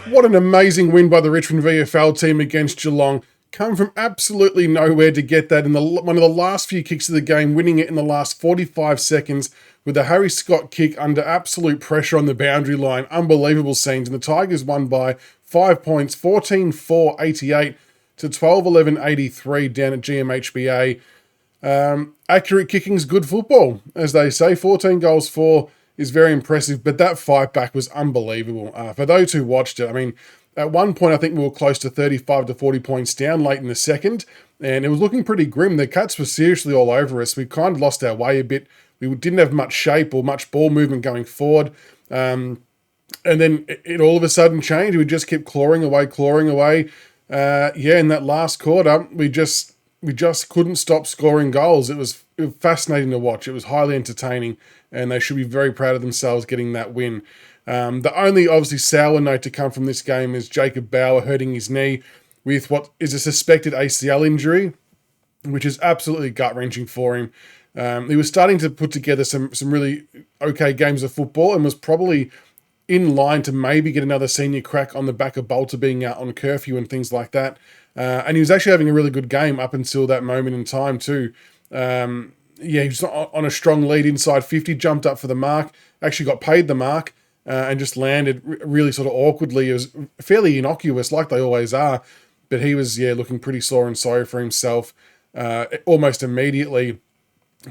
What an amazing win by the Richmond VFL team against Geelong. Come from absolutely nowhere to get that in one of the last few kicks of the game, winning it in the last 45 seconds with a Harry Scott kick under absolute pressure on the boundary line. Unbelievable scenes. And the Tigers won by 5 points, 14-4-88 to 12-11-83 down at GMHBA. Accurate kicking's good football, as they say. 14 goals for is very impressive, but that fight back was unbelievable. For those who watched it, I mean, at one point I think we were close to 35 to 40 points down late in the second, and it was looking pretty grim. The Cats were seriously all over us. We kind of lost our way a bit. We didn't have much shape or much ball movement going forward. And then it all of a sudden changed. We just kept clawing away. In that last quarter, we just couldn't stop scoring goals. It was fascinating to watch. It was highly entertaining, and they should be very proud of themselves getting that win. The only, obviously, sour note to come from this game is Jacob Bauer hurting his knee with what is a suspected ACL injury, which is absolutely gut-wrenching for him. He was starting to put together some really okay games of football and was probably in line to maybe get another senior crack on the back of Bolter being out on curfew and things like that. And he was actually having a really good game up until that moment in time too. He was on a strong lead inside 50, jumped up for the mark, actually got paid the mark, and just landed really sort of awkwardly. It was fairly innocuous, like they always are, but he was, looking pretty sore and sorry for himself almost immediately.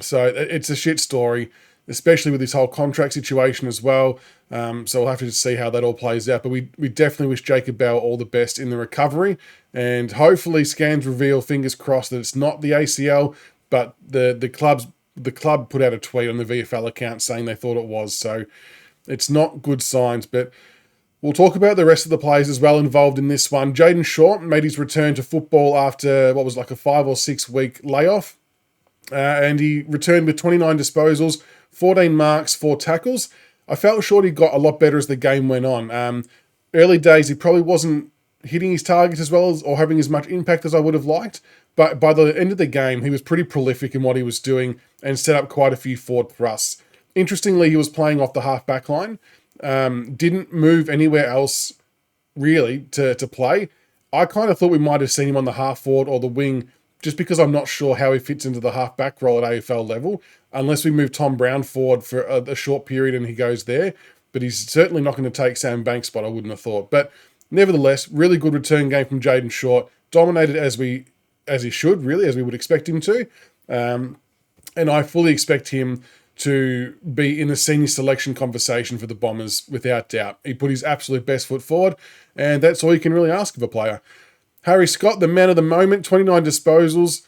So it's a shit story, especially with this whole contract situation as well. So we'll have to just see how that all plays out. But we definitely wish Jacob Bauer all the best in the recovery. And hopefully scans reveal, fingers crossed, that it's not the ACL, but the club put out a tweet on the VFL account saying they thought it was. So it's not good signs. But we'll talk about the rest of the players as well involved in this one. Jayden Short made his return to football after what was like a 5 or 6 week layoff. And he returned with 29 disposals, 14 marks, 4 tackles. I felt Short he got a lot better as the game went on. Early days, he probably wasn't hitting his targets as well as or having as much impact as I would have liked. But by the end of the game, he was pretty prolific in what he was doing and set up quite a few forward thrusts. Interestingly, he was playing off the half-back line. Didn't move anywhere else really to play. I kind of thought we might have seen him on the half-forward or the wing just because I'm not sure how he fits into the half-back role at AFL level, unless we move Tom Brown forward for a short period and he goes there. But he's certainly not going to take Sam Banks' spot, I wouldn't have thought. But nevertheless, really good return game from Jayden Short. Dominated as he should, really, as we would expect him to. And I fully expect him to be in the senior selection conversation for the Bombers, without doubt. He put his absolute best foot forward, and that's all you can really ask of a player. Harry Scott, the man of the moment, 29 disposals,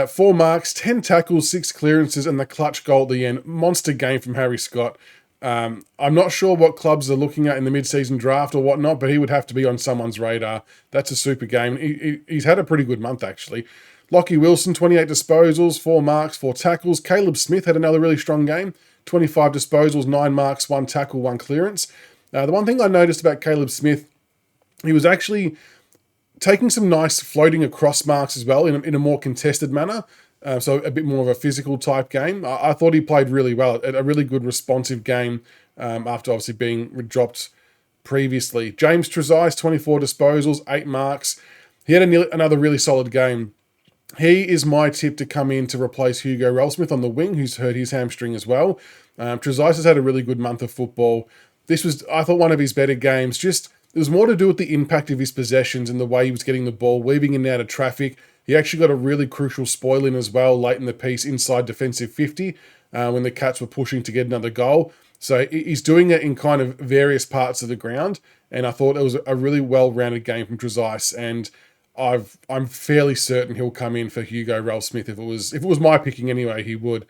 4 marks, 10 tackles, 6 clearances, and the clutch goal at the end. Monster game from Harry Scott. I'm not sure what clubs are looking at in the mid-season draft or whatnot, but he would have to be on someone's radar. That's a super game. He's had a pretty good month, actually. Lockie Wilson, 28 disposals, 4 marks, 4 tackles. Caleb Smith had another really strong game. 25 disposals, 9 marks, 1 tackle, 1 clearance. The one thing I noticed about Caleb Smith, he was actually taking some nice floating across marks as well in a more contested manner. So a bit more of a physical type game. I thought he played really well. A really good responsive game after obviously being dropped previously. James Trezise, 24 disposals, 8 marks. He had another really solid game. He is my tip to come in to replace Hugo Ralsmith on the wing, who's hurt his hamstring as well. Trezise has had a really good month of football. This was, I thought, one of his better games. It was more to do with the impact of his possessions and the way he was getting the ball, weaving in and out of traffic. He actually got a really crucial spoil in as well late in the piece inside defensive 50 when the Cats were pushing to get another goal. So he's doing it in kind of various parts of the ground, and I thought it was a really well-rounded game from Trezise, and I'm fairly certain he'll come in for Hugo Ralsmith. If it was my picking anyway, he would.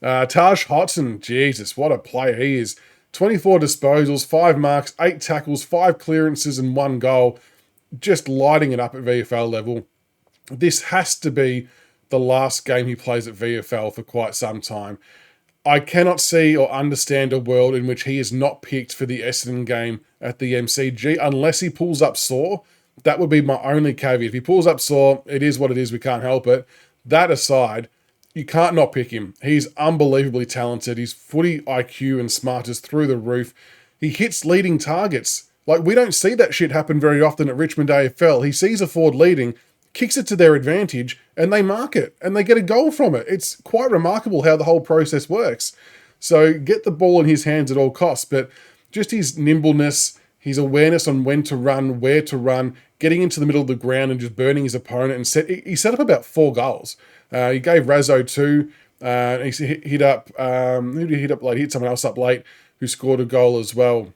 Taj Hotton, Jesus, what a player he is. 24 disposals, 5 marks, 8 tackles, 5 clearances, and 1 goal. Just lighting it up at VFL level. This has to be the last game he plays at VFL for quite some time. I cannot see or understand a world in which he is not picked for the Essendon game at the MCG unless he pulls up sore. That would be my only caveat. If he pulls up sore, it is what it is. We can't help it. That aside, you can't not pick him. He's unbelievably talented. His footy IQ and smart is through the roof. He hits leading targets. Like, we don't see that shit happen very often at Richmond AFL. He sees a forward leading, kicks it to their advantage, and they mark it, and they get a goal from it. It's quite remarkable how the whole process works. So get the ball in his hands at all costs, but just his nimbleness, his awareness on when to run, where to run, getting into the middle of the ground and just burning his opponent, and he set up about 4 goals. He gave Razzo 2. He hit up, who did he hit up late? He hit someone else up late who scored a goal as well.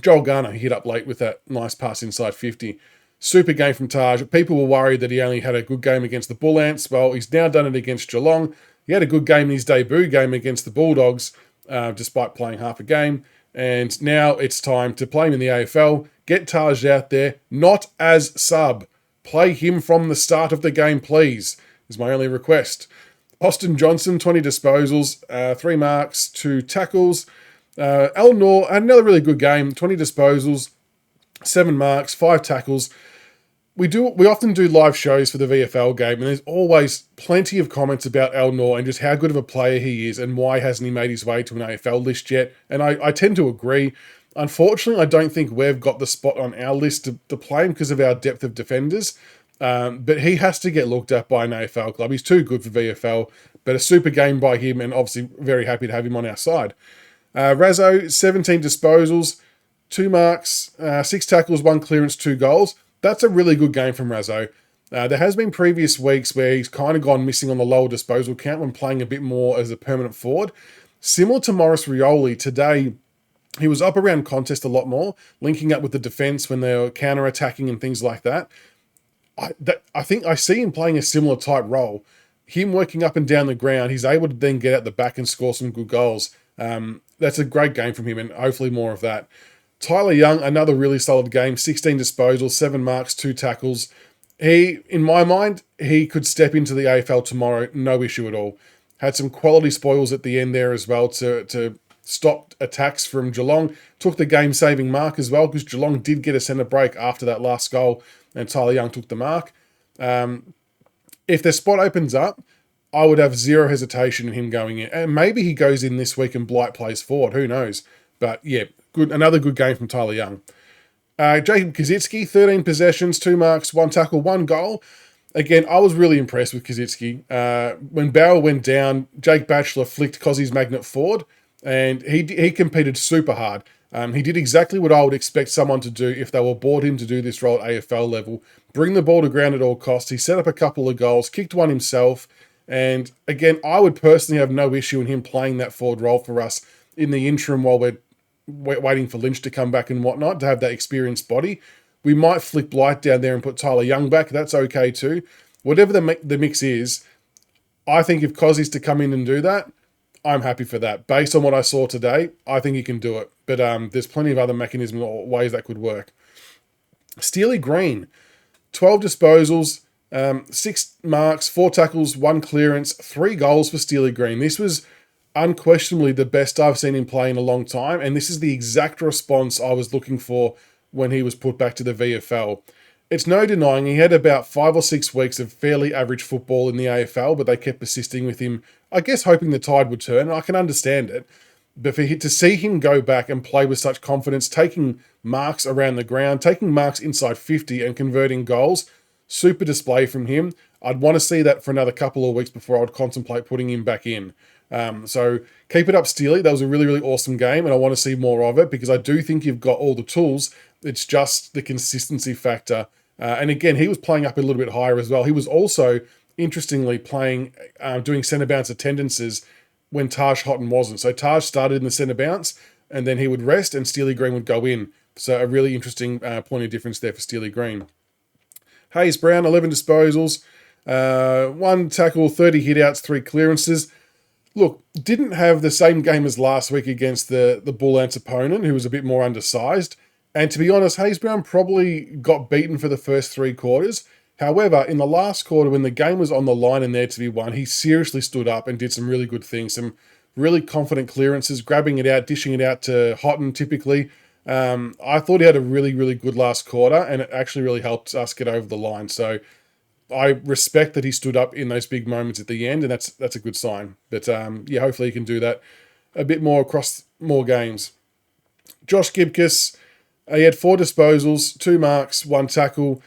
Joel Garner hit up late with that nice pass inside 50. Super game from Taj. People were worried that he only had a good game against the Bull Ants. Well, he's now done it against Geelong. He had a good game in his debut game against the Bulldogs, despite playing half a game. And now it's time to play him in the AFL. Get Taj out there, not as sub. Play him from the start of the game, please, is my only request. Austin Johnson, 20 disposals, 3 marks, 2 tackles. El Noor had another really good game, 20 disposals, 7 marks, 5 tackles. We often do live shows for the VFL game, and there's always plenty of comments about El Noor and just how good of a player he is and why hasn't he made his way to an AFL list yet. And I tend to agree. Unfortunately, I don't think we've got the spot on our list to play him because of our depth of defenders. But he has to get looked at by an AFL club. He's too good for VFL, but a super game by him, and obviously very happy to have him on our side. Razzo, 17 disposals, 2 marks, 6 tackles, 1 clearance, 2 goals. That's a really good game from Razzo. There has been previous weeks where he's kind of gone missing on the lower disposal count when playing a bit more as a permanent forward. Similar to Maurice Rioli, today he was up around contest a lot more, linking up with the defence when they were counter-attacking and things like that. I think I see him playing a similar type role. Him working up and down the ground, he's able to then get out the back and score some good goals. That's a great game from him, and hopefully more of that. Tyler Young, another really solid game, 16 disposals, 7 marks, 2 tackles. He, in my mind, he could step into the AFL tomorrow, no issue at all. Had some quality spoils at the end there as well to stop attacks from Geelong. Took the game-saving mark as well, because Geelong did get a centre break after that last goal, and Tyler Young took the mark. If their spot opens up, I would have zero hesitation in him going in. And maybe he goes in this week and Blight plays forward. Who knows? But yeah, another good game from Tyler Young. Jacob Kazitsky, 13 possessions, 2 marks, 1 tackle, 1 goal. Again, I was really impressed with Kazitsky. When Bauer went down, Jake Batchelor flicked Cozzy's magnet forward, and he competed super hard. He did exactly what I would expect someone to do if they were brought in to do this role at AFL level. Bring the ball to ground at all costs. He set up a couple of goals, kicked one himself. And again, I would personally have no issue in him playing that forward role for us in the interim while we're waiting for Lynch to come back and whatnot, to have that experienced body. We might flick Blight down there and put Tyler Young back. That's okay too. Whatever the mix is, I think if Cozzy's to come in and do that, I'm happy for that. Based on what I saw today, I think he can do it. But there's plenty of other mechanisms or ways that could work. Steely Green, 12 disposals, 6 marks, 4 tackles, 1 clearance, 3 goals for Steely Green. This was unquestionably the best I've seen him play in a long time, and this is the exact response I was looking for when he was put back to the VFL. It's no denying he had about 5 or 6 weeks of fairly average football in the AFL, but they kept persisting with him, I guess hoping the tide would turn. I can understand it. But to see him go back and play with such confidence, taking marks around the ground, taking marks inside 50 and converting goals, super display from him. I'd want to see that for another couple of weeks before I would contemplate putting him back in. So keep it up, Steely. That was a really, really awesome game, and I want to see more of it because I do think you've got all the tools. It's just the consistency factor. And again, he was playing up a little bit higher as well. He was also, interestingly, playing, doing centre bounce attendances when Taj Hotton wasn't. So Taj started in the centre bounce, and then he would rest, and Steely Green would go in. So a really interesting point of difference there for Steely Green. Hayes Brown, 11 disposals, 1 tackle, 30 hit-outs, 3 clearances. Look, didn't have the same game as last week against the Bull Ants opponent, who was a bit more undersized. And to be honest, Hayes Brown probably got beaten for the first 3 quarters. However, in the last quarter, when the game was on the line and there to be won, he seriously stood up and did some really good things. Some really confident clearances, grabbing it out, dishing it out to Hotton typically. I thought he had a really, really good last quarter, and it actually really helped us get over the line. So I respect that he stood up in those big moments at the end, and that's a good sign. But yeah, hopefully he can do that a bit more across more games. Josh Gibcus, He had 4 disposals, 2 marks, 1 tackle.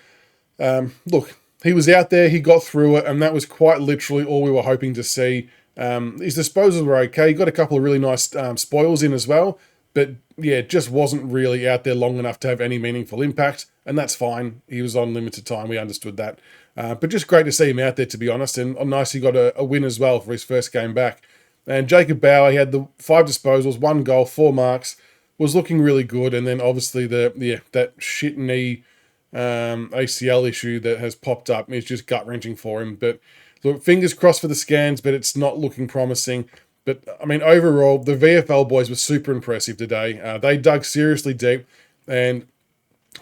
Look, he was out there, he got through it, and that was quite literally all we were hoping to see. His disposals were okay. He got a couple of really nice spoils in as well, but yeah, just wasn't really out there long enough to have any meaningful impact, and that's fine. He was on limited time, we understood that. But just great to see him out there, to be honest, and nice he got a win as well for his first game back. And Jacob Bauer, he had the 5 disposals, 1 goal, 4 marks, was looking really good, and then obviously that shit knee ACL issue that has popped up is just gut-wrenching for him. But look, fingers crossed for the scans, but it's not looking promising. But, I mean, overall, the VFL boys were super impressive today. They dug seriously deep, and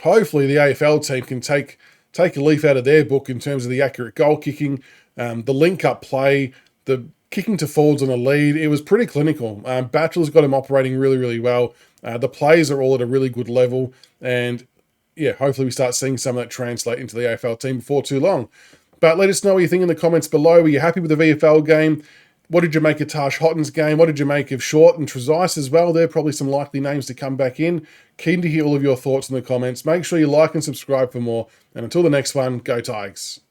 hopefully the AFL team can take a leaf out of their book in terms of the accurate goal kicking, the link-up play, the kicking to forwards on a lead. It was pretty clinical. Batchelor's got him operating really, really well. The plays are all at a really good level, and yeah, hopefully we start seeing some of that translate into the AFL team before too long. But let us know what you think in the comments below. Were you happy with the VFL game? What did you make of Taj Hotton's game? What did you make of Short and Trezise as well? They're probably some likely names to come back in. Keen to hear all of your thoughts in the comments. Make sure you like and subscribe for more. And until the next one, go Tigers.